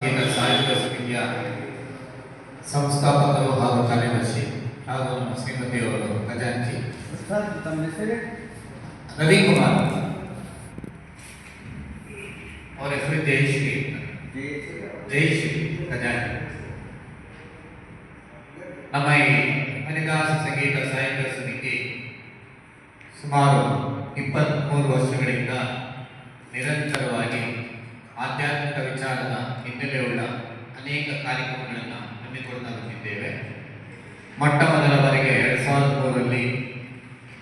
ಸಾಹಿತ್ಯ ಸಮಿತಿಯ ಸಂಸ್ಥಾಪಕರು ಹಾಗೂ ಕಾರ್ಯದರ್ಶಿ ಹಾಗೂ ನಮ್ಮ ಶ್ರೀಮತಿಯವರು ಖಜಾಂಚಿ ರವಿಕುಮಾರ್ ಅವರ ಹೆಸರು ಜಯಶ್ರೀ ಖಜಾಂಚಿ. ನಮ್ಮ ಈ ಹರಿದಾಸ ಸಂಗೀತ ಸಾಹಿತ್ಯ ಸಮಿತಿ ಸುಮಾರು 23 ವರ್ಷಗಳಿಂದ ನಿರಂತರವಾಗಿ ಆಧ್ಯಾತ್ಮಿಕ ವಿಚಾರದ ಹಿನ್ನೆಲೆಯುಳ್ಳ ಅನೇಕ ಕಾರ್ಯಕ್ರಮಗಳನ್ನು ಹಮ್ಮಿಕೊಳ್ತಾ ಬಂದಿದ್ದೇವೆ. ಮೊಟ್ಟ ಮೊದಲ ಬಾರಿಗೆ 2003ರಲ್ಲಿ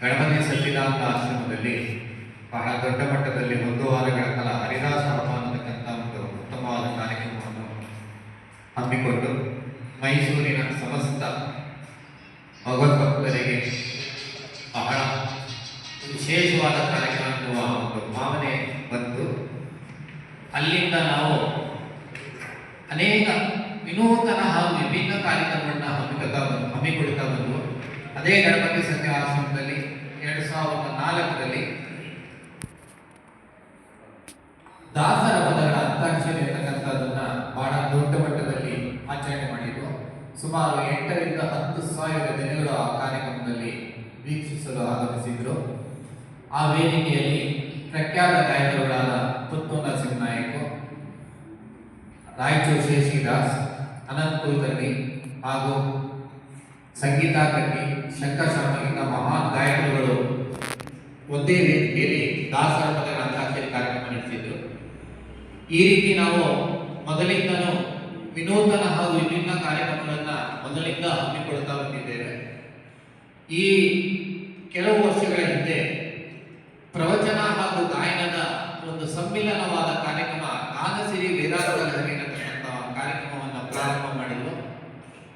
ಗಣಪತಿ ಸಚ್ಚಿದಾನಂದ ಆಶ್ರಮದಲ್ಲಿ ಬಹಳ ದೊಡ್ಡ ಮಟ್ಟದಲ್ಲಿ 1 ವಾರಗಳ ಕಾಲ ಹರಿದಾಸ ಹಬ್ಬ ಅನ್ನತಕ್ಕಂಥ ಒಂದು ಉತ್ತಮವಾದ ಕಾರ್ಯಕ್ರಮವನ್ನು ಹಮ್ಮಿಕೊಂಡು ಮೈಸೂರಿನ ಸಮಸ್ತ ಭಗವದ್ಭಕ್ತರಿಗೆ ಬಹಳ ವಿಶೇಷವಾದ ಕಾರ್ಯಕ್ರಮ ಎನ್ನುವ ಒಂದು ಭಾವನೆ ಬಂತು. ಅಲ್ಲಿಂದ ನಾವು ಅನೇಕ ವಿನೂತನ ಹಾಗೂ ವಿಭಿನ್ನ ಕಾರ್ಯಕ್ರಮಗಳನ್ನ ಹಮ್ಮಿಕೊಳ್ತಾ ಬಂದು ಅದೇ ಗಣಪತಿ ಸಂಘ ಆಶ್ರಮದಲ್ಲಿ 2004ರಲ್ಲಿ ದಾಸರ ಪದಗಳ ಅಂತಾಕ್ಷರಿ ಇರತಕ್ಕಂಥದ್ದನ್ನ ಬಹಳ ದೊಡ್ಡ ಮಟ್ಟದಲ್ಲಿ ಆಚರಣೆ ಮಾಡಿದ್ದು. ಸುಮಾರು 8 ರಿಂದ 10,000 ಜನಗಳು ಆ ಕಾರ್ಯಕ್ರಮದಲ್ಲಿ ವೀಕ್ಷಿಸಲು ಆಗಮಿಸಿದ್ರು. ಆ ವೇದಿಕೆಯಲ್ಲಿ ಪ್ರಖ್ಯಾತ ಗಾಯಕರುಗಳಾದ ಪುತ್ತೂರು ನರಸಿಂಹನಾಯಕ್, ರಾಯಚೂರು ಶೇಷಿದಾಸ್, ಅನಂತ್ ಕುಲಕರ್ಣಿ ಹಾಗೂ ಸಂಗೀತಾ ಕಟ್ಟಿ, ಶಂಕರ್ ಶರ್ಮ ಇಂಥ ಮಹಾನ್ ಗಾಯಕರುಗಳು ಒಂದೇ ವೇದಿಕೆಯಲ್ಲಿ ದಾಸರ ಪದಗಳ ಅಂತಾಕ್ಷರಿ ಕಾರ್ಯಕ್ರಮ ನಡೆಸಿದ್ರು. ಈ ರೀತಿ ನಾವು ಮೊದಲಿಂದನೂ ವಿನೂತನ ಹಾಗೂ ವಿಭಿನ್ನ ಕಾರ್ಯಕ್ರಮಗಳನ್ನ ಮೊದಲಿಂದ ಹಮ್ಮಿಕೊಳ್ತಾ ಬಂದಿದ್ದೇವೆ. ಈ ಕೆಲವು ವರ್ಷಗಳ ಹಿಂದೆ ಪ್ರವಚನ ಹಾಗೂ ಗಾಯನದ ಒಂದು ಸಮ್ಮಿಲನವಾದ ಕಾರ್ಯಕ್ರಮ ಗಾನಸಿರಿ ವೇದಾಂತ ಲಹರಿ ಅನ್ನತಕ್ಕಂಥ ಕಾರ್ಯಕ್ರಮವನ್ನು ಪ್ರಾರಂಭ ಮಾಡಿದ್ರು.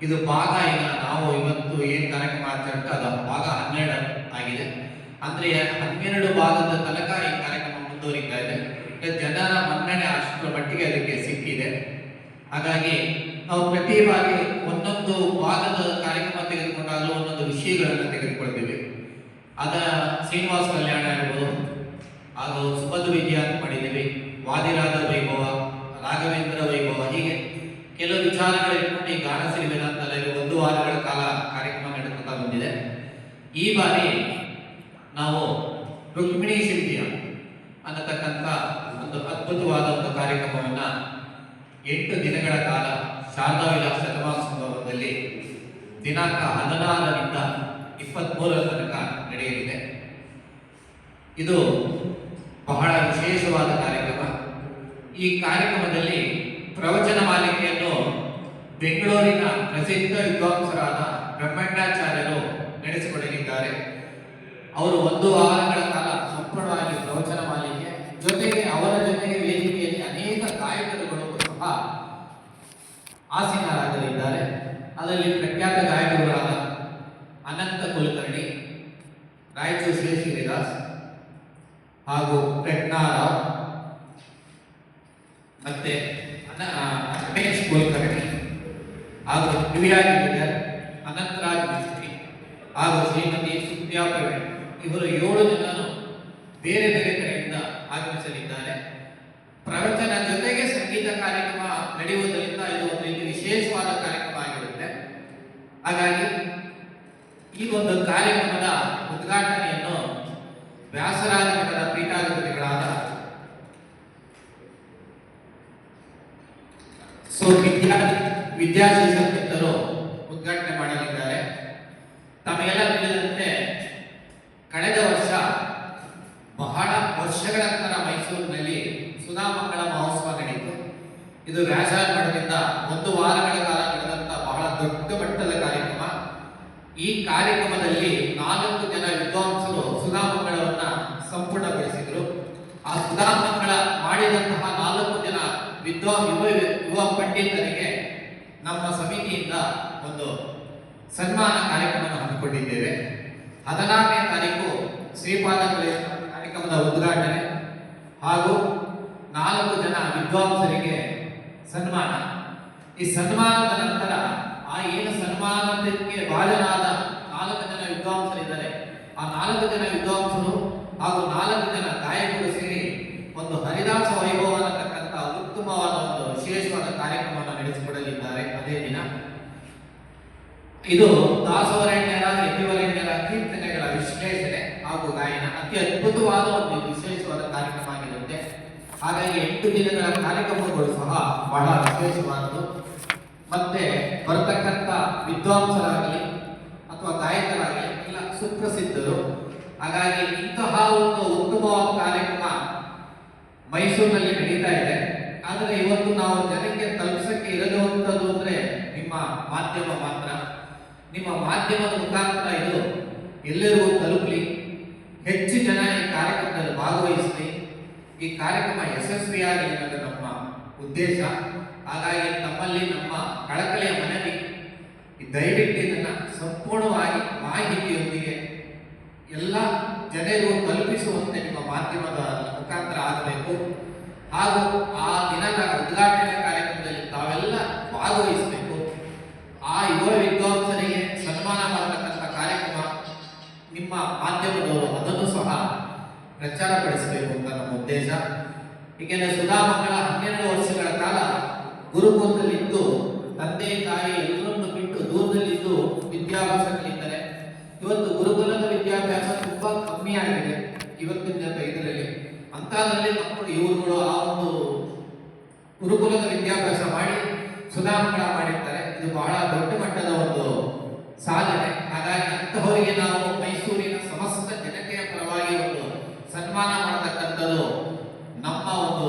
ಇದು ಭಾಗ ಈಗ ನಾವು ಇವತ್ತು ಏನು ಕಾರ್ಯಕ್ರಮ ಆಚರಿಸ್ತಾ ಅದು ಭಾಗ 12 ಆಗಿದೆ. ಅಂದ್ರೆ 12 ಭಾಗದ ತನಕ ಈ ಕಾರ್ಯಕ್ರಮ ಮುಂದುವರಿತಾ ಇದೆ. ಜನರ ಮನ್ನಣೆ ಅಷ್ಟರ ಮಟ್ಟಿಗೆ ಅದಕ್ಕೆ ಸಿಕ್ಕಿದೆ. ಹಾಗಾಗಿ ನಾವು ಪ್ರತಿ ಬಾರಿ ಒಂದೊಂದು ಭಾಗದ ಕಾರ್ಯಕ್ರಮ ತೆಗೆದುಕೊಂಡಾಗಲೂ ಒಂದೊಂದು ವಿಷಯಗಳನ್ನು ತೆಗೆದುಕೊಳ್ತೀವಿ. ಅದ ಶ್ರೀನಿವಾಸ ಕಲ್ಯಾಣ ಇರ್ಬೋದು, ಹಾಗೂ ಸುಭದ್ರ ವಿಜಯ ಅಂತ ಮಾಡಿದ್ದೀವಿ, ವಾದಿರಾಜ ವೈಭವ, ರಾಘವೇಂದ್ರ ವೈಭವ, ಹೀಗೆ ಕೆಲವು ವಿಚಾರಗಳು ಇಟ್ಕೊಂಡು ಈ ಗಾನಸಿರಿ ವೇದಾಂತದಲ್ಲಿ 1 ವಾರಗಳ ಕಾಲ ಕಾರ್ಯಕ್ರಮ ನಡೆದುತ್ತಾ ಬಂದಿದೆ. ಈ ಬಾರಿ ನಾವು ರುಕ್ಮಿಣಿ ಶಿಲ್ಪಿಯ ಅನ್ನತಕ್ಕಂಥ ಒಂದು ಅದ್ಭುತವಾದ ಒಂದು ಕಾರ್ಯಕ್ರಮವನ್ನ 8 ದಿನಗಳ ಕಾಲ ಶಾರದಾ ವಿಲಾಸ ಶತಮಾನೋತ್ಸವದಲ್ಲಿ ದಿನಾಂಕ 16ರಿಂದ 23ರ ತನಕ ನಡೆಯಲಿದೆ. ಇದು ಬಹಳ ವಿಶೇಷವಾದ ಕಾರ್ಯಕ್ರಮ. ಈ ಕಾರ್ಯಕ್ರಮದಲ್ಲಿ ಪ್ರವಚನ ಮಾಲಿಕೆಯನ್ನು ಬೆಂಗಳೂರಿನ ಪ್ರಸಿದ್ಧ ವಿದ್ವಾಂಸರಾದ ಬ್ರಹ್ಮಣ್ಯಾಚಾರ್ಯರು ನಡೆಸಿಕೊಡಲಿದ್ದಾರೆ. ಅವರು 1 ವಾರಗಳ ಕಾಲ ಸಂಪೂರ್ಣವಾಗಿ ಪ್ರವಚನ ಮಾಲಿಕೆ ಜೊತೆಗೆ ಅವರ ಜೊತೆಗೆ ವೇದಿಕೆಯಲ್ಲಿ ಅನೇಕ ಗಾಯಕರುಗಳು ಸಹ ಆಸೀನರಾಗಲಿದ್ದಾರೆ. ಅದರಲ್ಲಿ ಪ್ರಖ್ಯಾತ ಗಾಯಕರುಗಳಾದ ಅನಂತ ಕುಲಕರ್ಣಿ, ರಾಯಚೂರು ಶೇಷಗಿರಿದಾಸ್ ಹಾಗೂ ಪ್ರಜ್ಞಾರಾವ್, ಮತ್ತೆ ರಮೇಶ್ ಕುಲಕರ್ಣಿ ಹಾಗೂ ದಿವ್ಯಾ ಗಿರಿಧರ್, ಅನಂತರಾಜ್ ಮಿಸ್ತ್ರಿ ಹಾಗೂ ಶ್ರೀಮತಿ ಸುಪ್ರಿಯಾ ಪ್ರವೀಣ್, ಇವರು 7 ಜನರು ಬೇರೆ ಬೇರೆ ಕಡೆಯಿಂದ ಆಗಮಿಸಲಿದ್ದಾರೆ. ಪ್ರವಚನ ಜೊತೆಗೆ ಸಂಗೀತ ಕಾರ್ಯಕ್ರಮ ನಡೆಯುವುದರಿಂದ ಇದು ಒಂದು ರೀತಿ ವಿಶೇಷವಾದ ಕಾರ್ಯಕ್ರಮ ಆಗಿರುತ್ತೆ. ಹಾಗಾಗಿ ಈ ಒಂದು ಕಾರ್ಯಕ್ರಮದ ಉದ್ಘಾಟನೆಯನ್ನು ವ್ಯಾಸರಾಜ ಮಠದ ಪೀಠಾಧಿಪತಿಗಳಾದ ವಿದ್ಯಾಶೀಷರು ಉದ್ಘಾಟನೆ ಮಾಡಲಿದ್ದಾರೆ. ತಮಗೆಲ್ಲ ತಿಳಿದಂತೆ ಕಳೆದ ವರ್ಷ ಬಹಳ ವರ್ಷಗಳ ನಂತರ ಮೈಸೂರಿನಲ್ಲಿ ಸುಧಾಮಂಗಳ ಮಹೋತ್ಸವ ನಡೆಯಿತು. ಇದು ವ್ಯಾಸರಾಜ ಮಠದಿಂದ 1 ವಾರಗಳ ಕಾಲ ನಡೆದಂತ ಬಹಳ ದೊಡ್ಡ ಮಟ್ಟದ ಕಾರ್ಯಕ್ರಮ. ಈ ಕಾರ್ಯಕ್ರಮದಲ್ಲಿ 4 ಜನ ವಿದ್ವಾಂಸರು ಸುಧಾಮಂಗಳವನ್ನ ಸಂಪೂರ್ಣಗೊಳಿಸಿದ್ರು. ಆ ಸುಧಾಮಂಗಳ ಮಾಡಿದಂತಹ 4 ಜನ ಯುವ ಪಂಡಿತರಿಗೆ ನಮ್ಮ ಸಮಿತಿಯಿಂದ ಒಂದು ಸನ್ಮಾನ ಕಾರ್ಯಕ್ರಮವನ್ನು ಹಮ್ಮಿಕೊಂಡಿದ್ದೇವೆ. 14ನೇ ತಾರೀಕು ಶ್ರೀಪಾದ ಕಾರ್ಯಕ್ರಮದ ಉದ್ಘಾಟನೆ ಹಾಗೂ 4 ಜನ ವಿದ್ವಾಂಸರಿಗೆ ಸನ್ಮಾನ. ಈ ಸನ್ಮಾನದ ನಂತರ ಆ ಏನು ಸನ್ಮಾನಕ್ಕೆ ಭಾಜನಾದ 4 ಜನ ವಿದ್ವಾಂಸರಿದ್ದಾರೆ, ಆ 4 ಜನ ವಿದ್ವಾಂಸರು ಹಾಗೂ 4 ಜನ ಗಾಯಕರು ಸೇರಿ ಒಂದು ಹರಿದಾಸ ವೈಭವ ಅನ್ನತಕ್ಕಂಥ ಉತ್ತಮವಾದ ಒಂದು ವಿಶೇಷವಾದ ಕಾರ್ಯಕ್ರಮವನ್ನು ನಡೆಸಿಕೊಡಲಿದ್ದಾರೆ. ಅದೇ ದಿನ ಇದು ದಾಸವರೇಣ್ಯರ ಯತಿವರೇಣ್ಯರ ಕೀರ್ತನೆಗಳ ವಿಶ್ಲೇಷಣೆ ಹಾಗೂ ಗಾಯನ ಅತಿ ಅದ್ಭುತವಾದ ಒಂದು ವಿಶೇಷವಾದ ಕಾರ್ಯಕ್ರಮ ಆಗಿರುತ್ತೆ. ಹಾಗಾಗಿ 8 ದಿನಗಳ ಕಾರ್ಯಕ್ರಮಗಳು ಸಹ ಬಹಳ ವಿಶೇಷವಾದದ್ದು. ಮತ್ತೆ ಬರತಕ್ಕಂಥ ವಿದ್ವಾಂಸರಾಗಲಿ ಅಥವಾ ಗಾಯಕರಾಗಲಿ ಎಲ್ಲ ಸುಪ್ರಸಿದ್ಧರು. ಹಾಗಾಗಿ ಇಂತಹ ಒಂದು ಉತ್ತಮವಾದ ಕಾರ್ಯಕ್ರಮ ಮೈಸೂರಿನಲ್ಲಿ ನಡೀತಾ ಇದೆ. ಆದರೆ ಇವತ್ತು ನಾವು ಜನಕ್ಕೆ ತಲುಪಿಸಕ್ಕೆ ಇರಲಿರುವಂಥದ್ದು ಅಂದ್ರೆ ನಿಮ್ಮ ಮಾಧ್ಯಮ ಮಾತ್ರ. ನಿಮ್ಮ ಮಾಧ್ಯಮದ ಮುಖಾಂತರ ಇದು ಎಲ್ಲರಿಗೂ ತಲುಪಲಿ, ಹೆಚ್ಚು ಜನ ಈ ಕಾರ್ಯಕ್ರಮದಲ್ಲಿ ಭಾಗವಹಿಸಲಿ, ಈ ಕಾರ್ಯಕ್ರಮ ಯಶಸ್ವಿಯಾಗಲಿ ಅನ್ನೋದು ನಮ್ಮ ಉದ್ದೇಶ. ಹಾಗಾಗಿ ತಮ್ಮಲ್ಲಿ ನಮ್ಮ ಕಳಕಳಿಯ ಮನವಿ, ದಯವಿಟ್ಟು ಇದನ್ನ ಸಂಪೂರ್ಣವಾಗಿ ಮಾಹಿತಿಯೊಂದಿಗೆ ಎಲ್ಲ ಜನರು ತಲುಪಿಸುವಂತೆ ನಿಮ್ಮ ಮಾಧ್ಯಮದ ಮುಖಾಂತರ ಆಗಬೇಕು. ಹಾಗೂ ಆ ದಿನದ ಉದ್ಘಾಟನೆ ಕಾರ್ಯಕ್ರಮದಲ್ಲಿ ತಾವೆಲ್ಲ ಭಾಗವಹಿಸಬೇಕು. ಆ ಯುವ ವಿದ್ವಾಂಸರಿಗೆ ಸನ್ಮಾನ ಮಾಡತಕ್ಕಂಥ ಕಾರ್ಯಕ್ರಮ ನಿಮ್ಮ ಮಾಧ್ಯಮದವರು ಅದನ್ನು ಸಹ ಪ್ರಚಾರಪಡಿಸಬೇಕು ಅಂತ ನಮ್ಮ ಉದ್ದೇಶ. ಏಕೆಂದರೆ ಸುಧಾಮಂಗಳ 12 ವರ್ಷಗಳ ಕಾಲ ಗುರುಕುಲದಲ್ಲಿದ್ದು ತಂದೆ ತಾಯಿ ಎಲ್ಲರನ್ನು ಬಿಟ್ಟು ದೂರದಲ್ಲಿದ್ದು ವಿದ್ಯಾಭ್ಯಾಸ ಕಲಿತಾರೆ. ಇವತ್ತು ಗುರುಕುಲದ ವಿದ್ಯಾಭ್ಯಾಸ ತುಂಬಾ ಕಮ್ಮಿ ಆಗಿದೆ ಇವತ್ತಿನ ಇದರಲ್ಲಿ. ಅಂತಹದ್ರಲ್ಲಿ ಮಕ್ಕಳು ಇವರುಗಳು ಆ ಒಂದು ಗುರುಕುಲದ ವಿದ್ಯಾಭ್ಯಾಸ ಮಾಡಿ ಸುಧಾಮಂಗಳ ಮಾಡಿರ್ತಾರೆ. ಇದು ಬಹಳ ದೊಡ್ಡ ಮಟ್ಟದ ಒಂದು ಸಾಧನೆ. ಹಾಗಾಗಿ ಅಂತಹವರಿಗೆ ನಾವು ಮೈಸೂರಿನ ಸಮಸ್ತ ಜನತೆಯ ಪರವಾಗಿ ಒಂದು ಸನ್ಮಾನ ಮಾಡತಕ್ಕಂಥದ್ದು ನಮ್ಮ ಒಂದು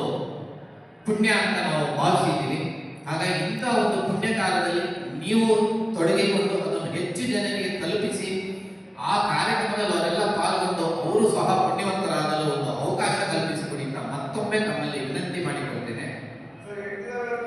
ಪುಣ್ಯ ಅಂತ ನಾವು ಭಾವಿಸಿದ್ದೀವಿ. ಹಾಗಾಗಿ ಇಂಥ ಒಂದು ಪುಣ್ಯ ಕಾಲದಲ್ಲಿ ನೀವು